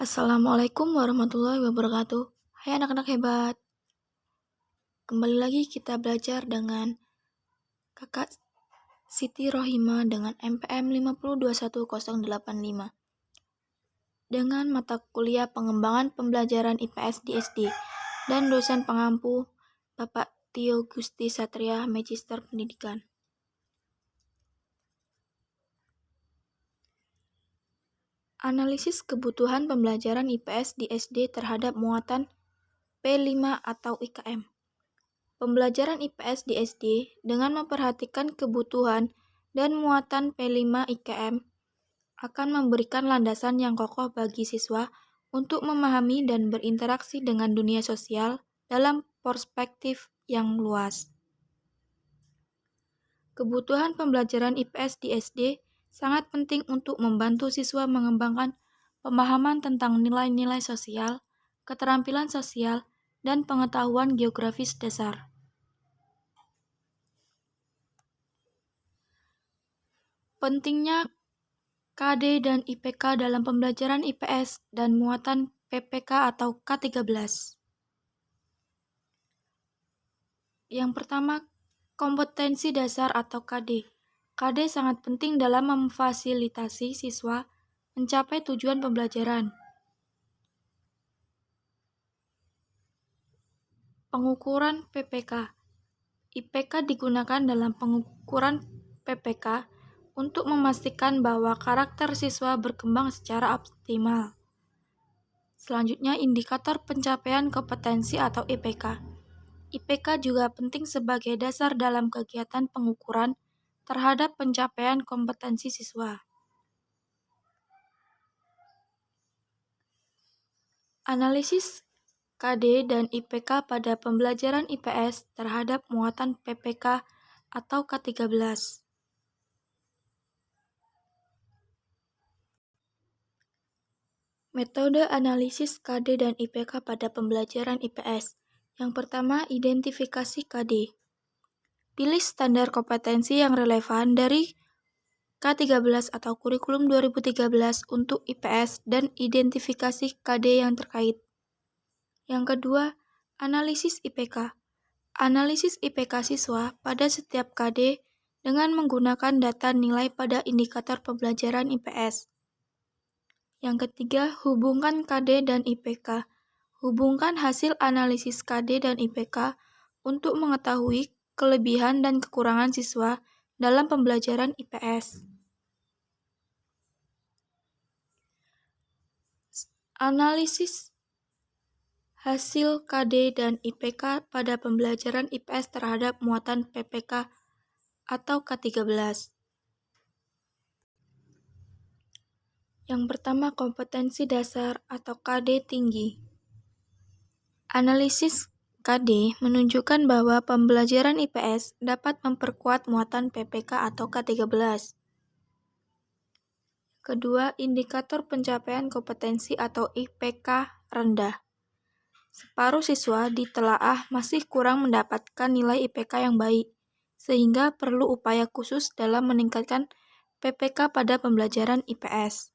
Assalamualaikum warahmatullahi wabarakatuh. Hai anak-anak hebat. Kembali lagi kita belajar dengan Kakak Siti Rohima dengan MPM 5021085 dengan mata kuliah pengembangan pembelajaran IPS di SD dan dosen pengampu Bapak Tio Gusti Satria, Magister Pendidikan. Analisis kebutuhan pembelajaran IPS di SD terhadap muatan P5 atau IKM. Pembelajaran IPS di SD dengan memperhatikan kebutuhan dan muatan P5 IKM akan memberikan landasan yang kokoh bagi siswa untuk memahami dan berinteraksi dengan dunia sosial dalam perspektif yang luas. Kebutuhan pembelajaran IPS di SD sangat penting untuk membantu siswa mengembangkan pemahaman tentang nilai-nilai sosial, keterampilan sosial, dan pengetahuan geografis dasar. Pentingnya KD dan IPK dalam pembelajaran IPS dan muatan PPK atau K13. Yang pertama, kompetensi dasar atau KD. KD sangat penting dalam memfasilitasi siswa mencapai tujuan pembelajaran. Pengukuran PPK. IPK digunakan dalam pengukuran PPK untuk memastikan bahwa karakter siswa berkembang secara optimal. Selanjutnya, indikator pencapaian kompetensi atau IPK. IPK juga penting sebagai dasar dalam kegiatan pengukuran terhadap pencapaian kompetensi siswa. Analisis KD dan IPK pada pembelajaran IPS terhadap muatan PPK atau K13. Metode analisis KD dan IPK pada pembelajaran IPS. Yang pertama, identifikasi KD. Pilih standar kompetensi yang relevan dari K13 atau kurikulum 2013 untuk IPS dan identifikasi KD yang terkait. Yang kedua, analisis IPK. Analisis IPK siswa pada setiap KD dengan menggunakan data nilai pada indikator pembelajaran IPS. Yang ketiga, hubungkan KD dan IPK. Hubungkan hasil analisis KD dan IPK untuk mengetahui kelebihan dan kekurangan siswa dalam pembelajaran IPS. Analisis hasil KD dan IPK pada pembelajaran IPS terhadap muatan PPK atau K13. Yang pertama, kompetensi dasar atau KD tinggi. Analisis KD menunjukkan bahwa pembelajaran IPS dapat memperkuat muatan PPK atau K13. Kedua, indikator pencapaian kompetensi atau IPK rendah. Separuh siswa ditelaah masih kurang mendapatkan nilai IPK yang baik, sehingga perlu upaya khusus dalam meningkatkan PPK pada pembelajaran IPS.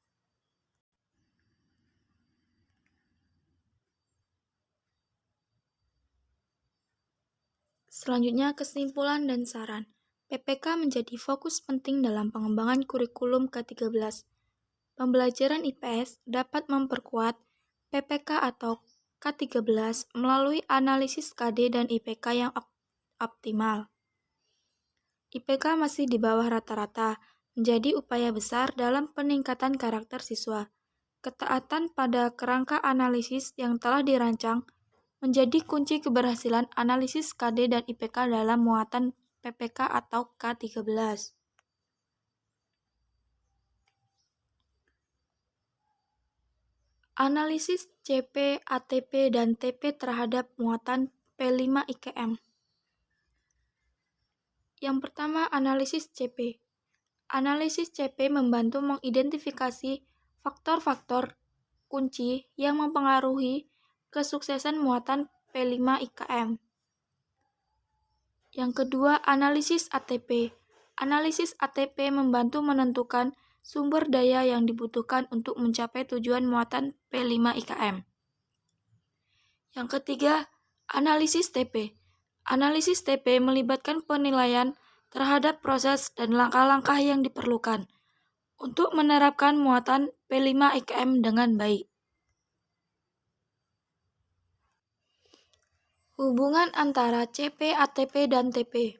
Selanjutnya, kesimpulan dan saran. PPK menjadi fokus penting dalam pengembangan kurikulum K13. Pembelajaran IPS dapat memperkuat PPK atau K13 melalui analisis KD dan IPK yang optimal. IPK masih di bawah rata-rata, menjadi upaya besar dalam peningkatan karakter siswa. Ketaatan pada kerangka analisis yang telah dirancang menjadi kunci keberhasilan analisis KD dan IPK dalam muatan PPK atau K13. Analisis CP, ATP, dan TP terhadap muatan P5 IKM. Yang pertama, analisis CP. Analisis CP membantu mengidentifikasi faktor-faktor kunci yang mempengaruhi kesuksesan muatan P5 IKM. Yang kedua, analisis ATP. Analisis ATP membantu menentukan sumber daya yang dibutuhkan untuk mencapai tujuan muatan P5 IKM. Yang ketiga, analisis TP. Analisis TP melibatkan penilaian terhadap proses dan langkah-langkah yang diperlukan untuk menerapkan muatan P5 IKM dengan baik. Hubungan antara CP, ATP, dan TP.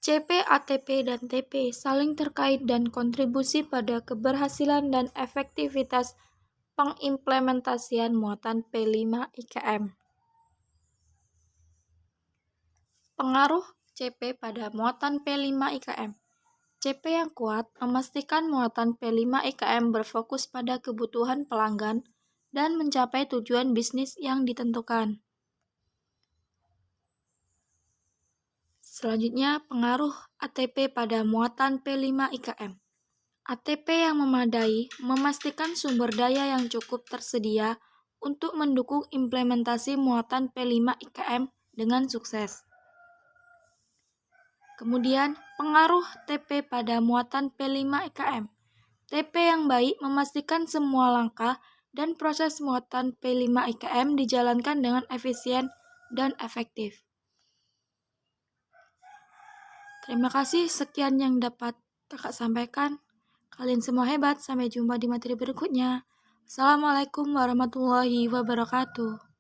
CP, ATP, dan TP saling terkait dan kontribusi pada keberhasilan dan efektivitas pengimplementasian muatan P5 IKM. Pengaruh CP pada muatan P5 IKM. CP yang kuat memastikan muatan P5 IKM berfokus pada kebutuhan pelanggan dan mencapai tujuan bisnis yang ditentukan. Selanjutnya, pengaruh ATP pada muatan P5 IKM. ATP yang memadai memastikan sumber daya yang cukup tersedia untuk mendukung implementasi muatan P5 IKM dengan sukses. Kemudian, pengaruh TP pada muatan P5 IKM. TP yang baik memastikan semua langkah dan proses muatan P5 IKM dijalankan dengan efisien dan efektif. Terima kasih, sekian yang dapat Kakak sampaikan. Kalian semua hebat, sampai jumpa di materi berikutnya. Assalamualaikum warahmatullahi wabarakatuh.